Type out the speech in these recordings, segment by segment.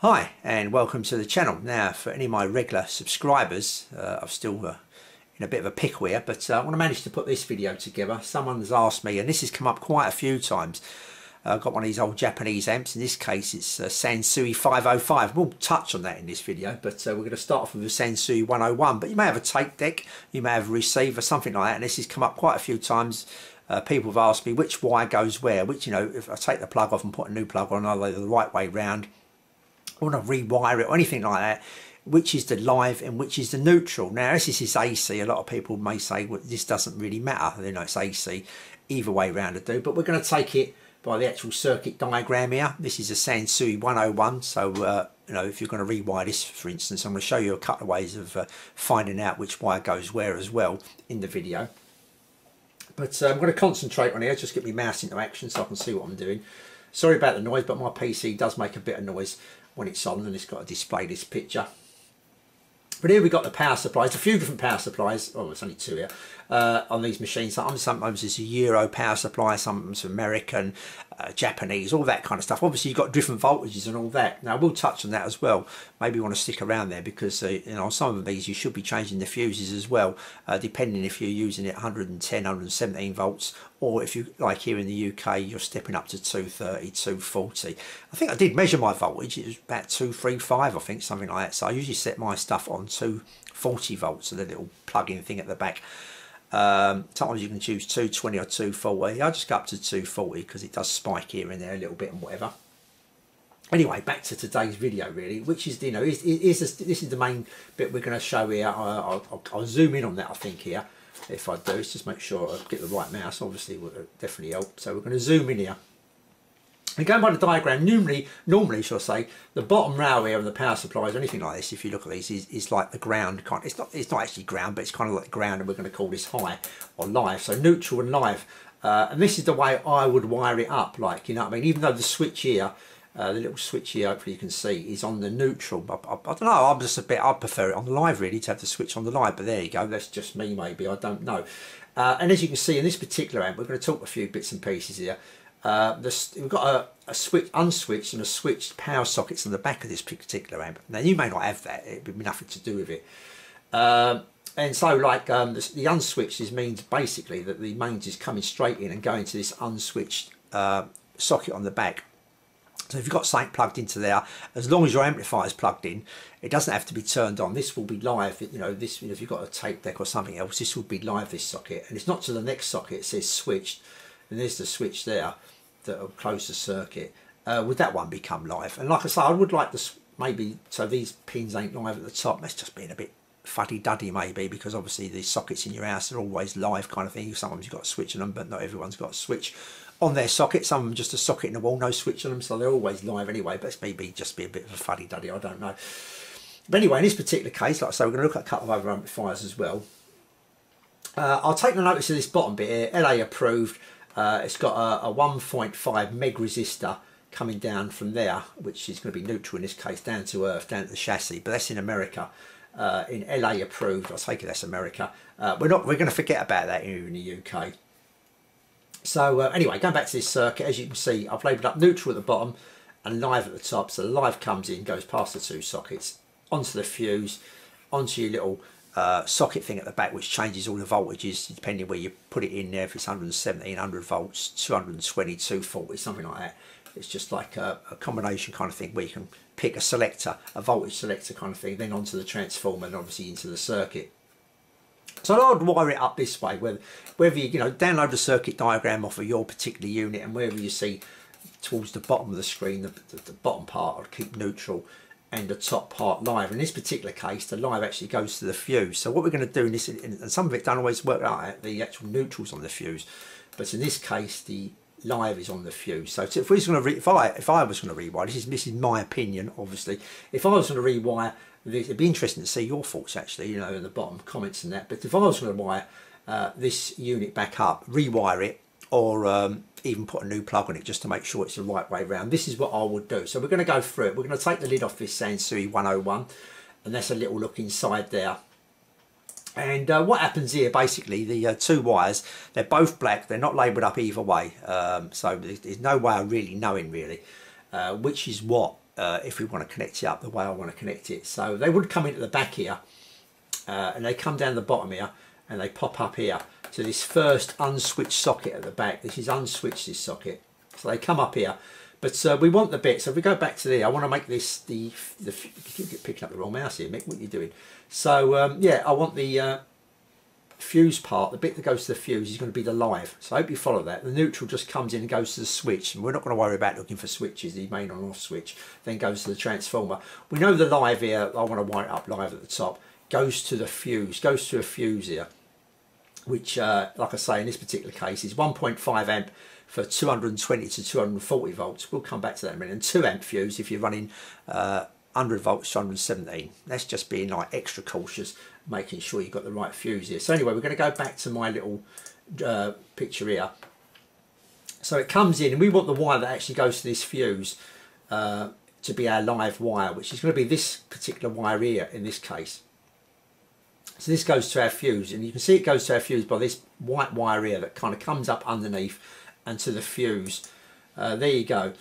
Hi and welcome to the channel. Now for any of my regular subscribers, I'm still in a bit of a pickle here, but I want to manage to put this video together. Someone's asked me, and this has come up quite a few times. I've got one of these old Japanese amps. In this case it's Sansui 505. We'll touch on that in this video, but we're going to start off with the Sansui 101. But you may have a tape deck, you may have a receiver, something like that, and this has come up quite a few times. People have asked me which wire goes where, which, you know, if I take the plug off and put a new plug on, either the right way round, I want to rewire it or anything like that, which is the live and which is the neutral. Now as this is AC, a lot of people may say, well, this doesn't really matter, you know, it's AC, either way round to do, but we're going to take it by the actual circuit diagram here. This is a Sansui 101, so you know, if you're going to rewire this, for instance, I'm going to show you a couple of ways of finding out which wire goes where as well in the video. But I'm going to concentrate on here, just get my mouse into action so I can see what I'm doing. Sorry about the noise, but my PC does make a bit of noise when it's on, and it's got to display this picture. But here we've got the power supplies, a few different power supplies. Oh, it's only two here on these machines. Sometimes it's a Euro power supply, sometimes American, Japanese, all that kind of stuff. Obviously you've got different voltages and all that. Now we'll touch on that as well. Maybe you want to stick around there because you know, on some of these you should be changing the fuses as well, depending if you're using it 110, 117 volts, or if you, like here in the UK, you're stepping up to 230, 240. I think I did measure my voltage. It was about 235, I think, something like that. So I usually set my stuff on 240 volts, so the little plug-in thing at the back. Sometimes you can choose 220 or 240. I just go up to 240 because it does spike here and there a little bit and whatever. Anyway, back to today's video really, which is, you know, this is the main bit we're going to show here. I'll zoom in on that, I think, here. If I do, it's just make sure I get the right mouse. Obviously will definitely help. So we're going to zoom in here. And going by the diagram, normally, shall I say, the bottom rail here of the power supplies or anything like this, if you look at these, is like the ground kind. It's not actually ground, but it's kind of like ground, and we're going to call this high or live. So neutral and live, and this is the way I would wire it up. Like, you know what I mean? Even though the switch here, the little switch here, hopefully you can see, is on the neutral. I don't know. I'm just I prefer it on the live really, to have the switch on the live. But there you go. That's just me, maybe. I don't know. And as you can see in this particular amp, we're going to talk a few bits and pieces here. We've got a switch, unswitched, and a switched power sockets on the back of this particular amp. Now you may not have that; it'd be nothing to do with it. And so, like the unswitched means basically that the mains is coming straight in and going to this unswitched socket on the back. So if you've got something plugged into there, as long as your amplifier is plugged in, it doesn't have to be turned on. This will be live. You know, this, you know, if you've got a tape deck or something else, this will be live. This socket, and it's not to the next socket. It says switched, and there's the switch there that will close the circuit. Would that one become live? And like I say, I would like this maybe, so these pins ain't live at the top. That's just being a bit fuddy-duddy maybe, because obviously the sockets in your house are always live kind of thing. Sometimes you've got a switch on them, but not everyone's got a switch on their socket. Some of them just a socket in the wall, no switch on them, so they're always live anyway. But it's maybe just be a bit of a fuddy-duddy, I don't know. But anyway, in this particular case, like I say, we're going to look at a couple of other amplifiers as well. I'll take the notice of this bottom bit here, LA approved. It's got a 1.5 meg resistor coming down from there, which is going to be neutral in this case, down to earth, down to the chassis. But that's in America, in LA approved. I'll take it that's America. We're going to forget about that here in the UK. So anyway, going back to this circuit, as you can see, I've labelled up neutral at the bottom and live at the top. So the live comes in, goes past the two sockets, onto the fuse, onto your little socket thing at the back, which changes all the voltages depending where you put it in there. If it's 117, 100 volts, 220, 240, something like that. It's just like a combination kind of thing where you can pick a selector, a voltage selector kind of thing, then onto the transformer and obviously into the circuit. So I would wire it up this way, whether you know, download the circuit diagram off of your particular unit, and wherever you see towards the bottom of the screen, the bottom part I'll keep neutral, and the top part live. In this particular case, the live actually goes to the fuse. So what we're going to do in this, and some of it don't always work out, the actual neutral's on the fuse, but in this case the live is on the fuse. So if we was going to if I was going to rewire, this is my opinion, obviously. If I was going to rewire, it'd be interesting to see your thoughts actually, you know, in the bottom comments and that. But if I was going to wire this unit back up, rewire it, or even put a new plug on it just to make sure it's the right way around, this is what I would do. So we're going to go through it. We're going to take the lid off this Sansui 101, and that's a little look inside there. And what happens here, basically, the two wires, they're both black, they're not labelled up either way, so there's no way of really knowing really which is what if we want to connect it up the way I want to connect it. So they would come into the back here, and they come down the bottom here, and they pop up here to this first unswitched socket at the back. This is unswitched, this socket. So they come up here, but we want the bit. So if we go back to there, I want to make this you keep picking up the wrong mouse here, Mick. What are you doing? So yeah, I want the fuse part, the bit that goes to the fuse is going to be the live. So I hope you follow that. The neutral just comes in and goes to the switch, and we're not going to worry about looking for switches, the main on off switch, then goes to the transformer. We know the live here, I want to wire it up live at the top, goes to the fuse, goes to a fuse here, which like I say in this particular case is 1.5 amp for 220 to 240 volts. We'll come back to that in a minute. And 2 amp fuse if you're running 100 volts to 117. That's just being like extra cautious, making sure you've got the right fuse here. So anyway, we're going to go back to my little picture here. So it comes in, and we want the wire that actually goes to this fuse to be our live wire, which is going to be this particular wire here in this case. So this goes to our fuse, and you can see it goes to our fuse by this white wire here that kind of comes up underneath and to the fuse. There you go.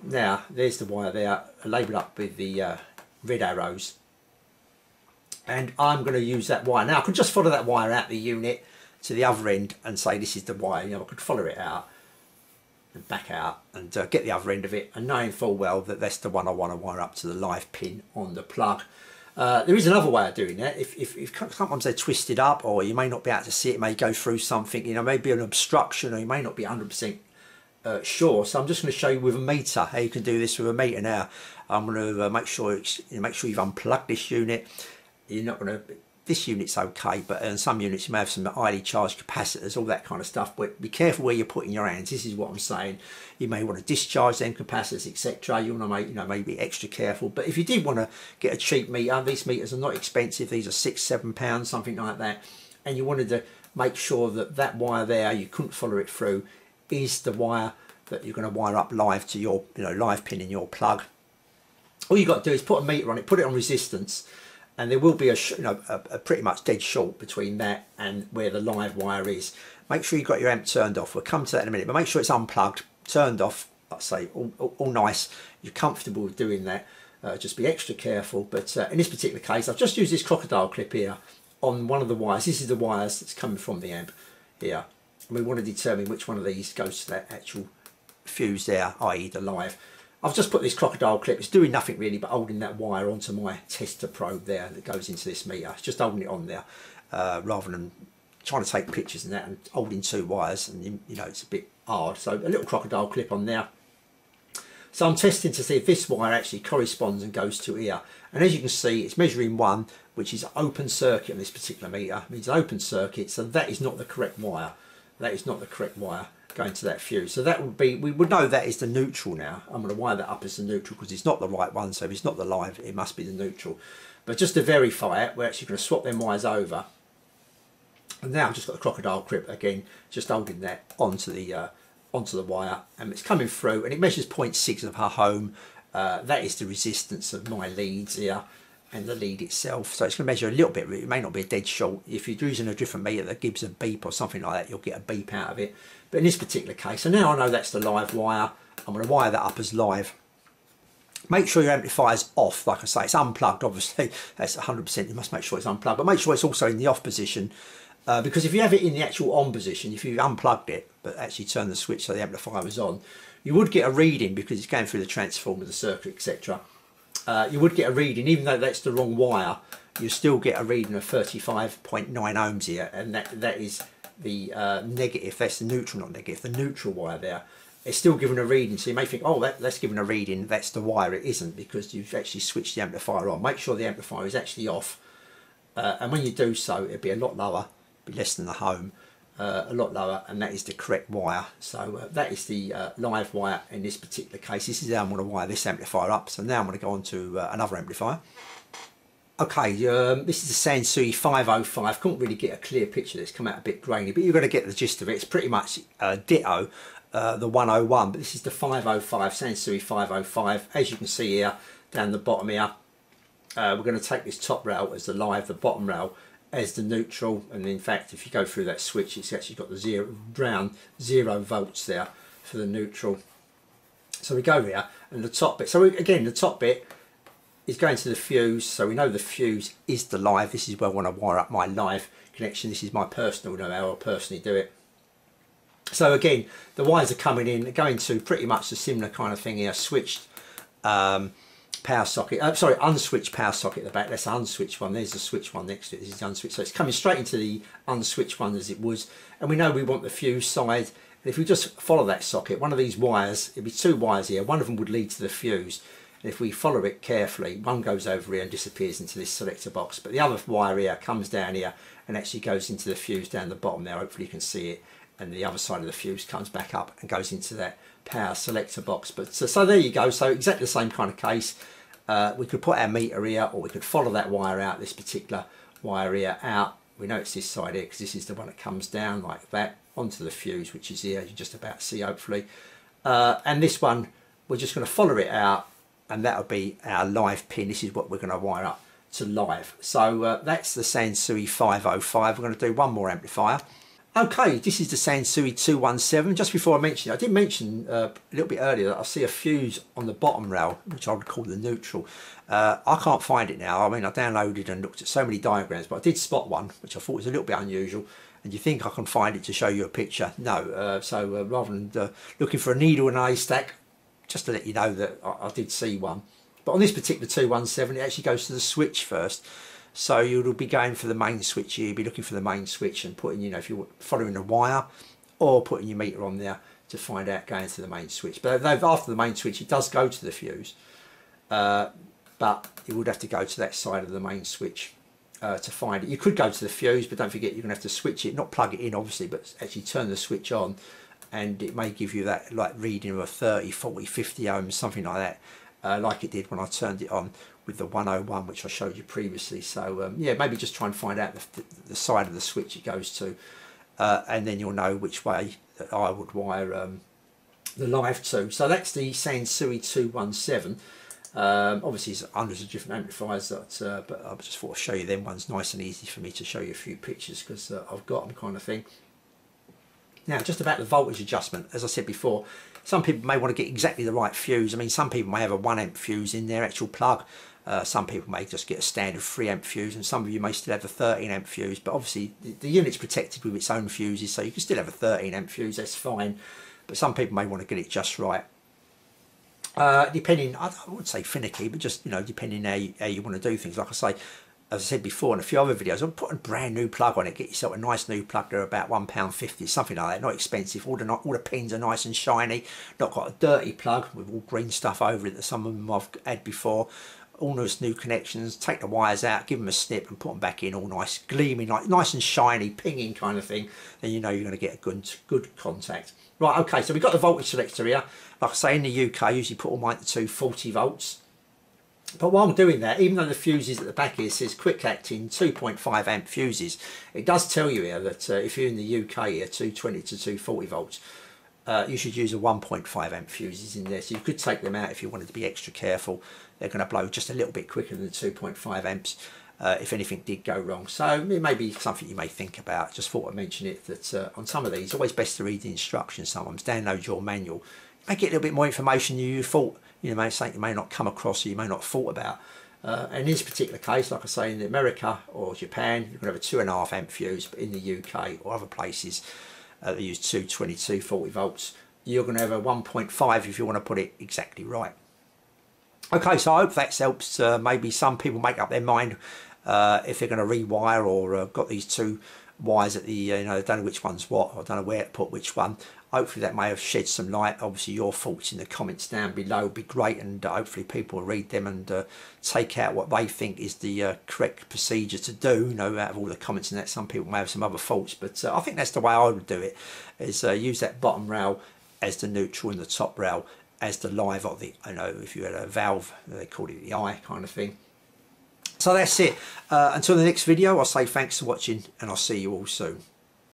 Now there's the wire there, labelled up with the red arrows, and I'm going to use that wire. Now I could just follow that wire out the unit to the other end and say this is the wire. You know, I could follow it out and back out and get the other end of it, and knowing full well that that's the one I want to wire up to the live pin on the plug. There is another way of doing that. If sometimes they're twisted up, or you may not be able to see it, may go through something, you know, maybe an obstruction, or you may not be 100% sure. So I'm just going to show you with a meter how you can do this with a meter. Now I'm going to make sure you've unplugged this unit. You're not going to. This unit's okay, but in some units you may have some highly charged capacitors, all that kind of stuff. But be careful where you're putting your hands. This is what I'm saying. You may want to discharge them capacitors, etc. You want to make, you know, maybe extra careful. But if you did want to get a cheap meter, these meters are not expensive. These are £6–7, something like that. And you wanted to make sure that that wire there, you couldn't follow it through, is the wire that you're going to wire up live to your, you know, live pin in your plug. All you got to do is put a meter on it, put it on resistance, and there will be a pretty much dead short between that and where the live wire is. Make sure you've got your amp turned off. We'll come to that in a minute, but make sure it's unplugged, turned off, like I say, all nice. You're comfortable with doing that. Just be extra careful. But in this particular case, I've just used this crocodile clip here on one of the wires. This is the wires that's coming from the amp here. And we want to determine which one of these goes to that actual fuse there, i.e. the live. I've just put this crocodile clip, it's doing nothing really but holding that wire onto my tester probe there that goes into this meter. It's just holding it on there rather than trying to take pictures and that and holding two wires, and you know, it's a bit hard. So a little crocodile clip on there. So I'm testing to see if this wire actually corresponds and goes to here. And as you can see, it's measuring 1, which is open circuit on this particular meter. It means open circuit, so that is not the correct wire. That is not the correct wire going to that fuse. So that would be, we would know that is the neutral now. I'm going to wire that up as the neutral because it's not the right one, so if it's not the live, it must be the neutral. But just to verify it, we're actually going to swap them wires over. And now I've just got the crocodile clip again, just holding that onto the wire, and it's coming through, and it measures 0.6 of her ohm. That is the resistance of my leads here and the lead itself. So it's going to measure a little bit. It may not be a dead short. If you're using a different meter that gives a beep or something like that, you'll get a beep out of it. But in this particular case, so now I know that's the live wire. I'm going to wire that up as live. Make sure your amplifier's off. Like I say, it's unplugged, obviously. That's 100%. You must make sure it's unplugged. But make sure it's also in the off position. Because if you have it in the actual on position, if you unplugged it, but actually turned the switch so the amplifier was on, you would get a reading because it's going through the transformer, the circuit, etc. You would get a reading, even though that's the wrong wire, you still get a reading of 35.9 ohms here, and that is the negative. That's the neutral, not negative, the neutral wire there. It's still giving a reading, so you may think, oh, that's giving a reading, that's the wire. It isn't, because you've actually switched the amplifier on. Make sure the amplifier is actually off, and when you do so, it'll be a lot lower, be less than the ohm, a lot lower, and that is the correct wire. So that is the live wire in this particular case. This is how I'm going to wire this amplifier up. So now I'm going to go on to another amplifier. Okay, this is the Sansui 505. Couldn't really get a clear picture. It's come out a bit grainy, but you're going to get the gist of it. It's pretty much ditto the 101, but this is the 505, Sansui 505. As you can see here, down the bottom here, we're going to take this top rail as the live, the bottom rail as the neutral, and in fact if you go through that switch, it's actually got the zero volts there for the neutral. So we go here, and the top bit, so again the top bit is going to the fuse, so we know the fuse is the live. This is where I want to wire up my live connection. This is my personal, how I personally do it. So again, the wires are coming in, going to pretty much the similar kind of thing here, switched power socket, sorry, unswitched power socket at the back. That's an unswitched one. There's a switch one next to it. This is unswitched. So it's coming straight into the unswitched one as it was. And we know we want the fuse side. And if we just follow that socket, one of these wires, it'd be two wires here. One of them would lead to the fuse. And if we follow it carefully, one goes over here and disappears into this selector box. But the other wire here comes down here and actually goes into the fuse down the bottom there. Hopefully you can see it. And the other side of the fuse comes back up and goes into that power selector box. But so there you go. So exactly the same kind of case. We could put our meter here, or we could follow that wire out, this particular wire here out. We know it's this side here because this is the one that comes down like that onto the fuse, which is here, you just about see hopefully. And this one, we're just going to follow it out, and that'll be our live pin. This is what we're going to wire up to live. So that's the Sansui 505. We're going to do one more amplifier. Okay, this is the Sansui 217. Just before I mention it, I did mention a little bit earlier that I see a fuse on the bottom rail, which I would call the neutral. I can't find it now. I mean, I downloaded and looked at so many diagrams, but I did spot one, which I thought was a little bit unusual. And you think I can find it to show you a picture? No. So rather than looking for a needle in a haystack, just to let you know that I did see one. But on this particular 217, it actually goes to the switch first. So you'll be going for the main switch here. You'll be looking for the main switch and putting, if you're following a wire, or putting your meter on there to find out going to the main switch. But after the main switch, it does go to the fuse. But you would have to go to that side of the main switch to find it. You could go to the fuse, but don't forget you're going to have to switch it, not plug it in obviously, but actually turn the switch on, and it may give you that like reading of a 30, 40, 50 ohms, something like that, like it did when I turned it on with the 101, which I showed you previously. So yeah, maybe just try and find out the side of the switch it goes to, and then you'll know which way that I would wire the live to. So that's the Sansui 217. Obviously there's hundreds of different amplifiers, that, but I just thought I'd show you them ones, nice and easy for me to show you a few pictures because I've got them kind of thing. Now, just about the voltage adjustment, as I said before, some people may want to get exactly the right fuse. I mean, some people may have a 1 amp fuse in their actual plug. Some people may just get a standard 3 amp fuse, and some of you may still have a 13 amp fuse. But obviously, the unit's protected with its own fuses, so you can still have a 13 amp fuse, that's fine. But some people may want to get it just right. Depending, I wouldn't say finicky, but just, depending how you want to do things. Like I say, as I said before in a few other videos, I'm putting a brand new plug on it. Get yourself a nice new plug. They're about £1.50, something like that. Not expensive. All the pins are nice and shiny. Not got a dirty plug with all green stuff over it that some of them I've had before. All those new connections. Take the wires out, give them a snip, and put them back in, all nice, gleaming, like nice and shiny, pinging kind of thing. Then you know you're going to get a good contact. Right. Okay. So we've got the voltage selector here. Like I say, in the UK, I usually put all mine to 40 volts. But while I'm doing that, even though the fuses at the back here says quick acting 2.5 amp fuses, it does tell you here that if you're in the UK here, 220 to 240 volts, you should use a 1.5 amp fuses in there. So you could take them out if you wanted to be extra careful. They're going to blow just a little bit quicker than 2.5 amps if anything did go wrong. So it may be something you may think about. Just thought I'd mention it, that on some of these, it's always best to read the instructions sometimes. Download your manual. You may get a little bit more information you thought. Something you may not come across or you may not have thought about. And in this particular case, like I say, in America or Japan, you're going to have a 2.5 amp fuse, but in the UK or other places, they use 220, 240 volts. You're going to have a 1.5 if you want to put it exactly right. Okay, so I hope that helps. Maybe some people make up their mind if they're going to rewire or got these two wires at the, I don't know which one's what, I don't know where to put which one. Hopefully that may have shed some light. Obviously your thoughts in the comments down below would be great, and hopefully people will read them and take out what they think is the correct procedure to do. Out of all the comments and that, some people may have some other thoughts, but I think that's the way I would do it, is use that bottom rail as the neutral and the top rail as the live, or the, if you had a valve, they call it the eye kind of thing. So that's it. Until the next video, I'll say thanks for watching, and I'll see you all soon.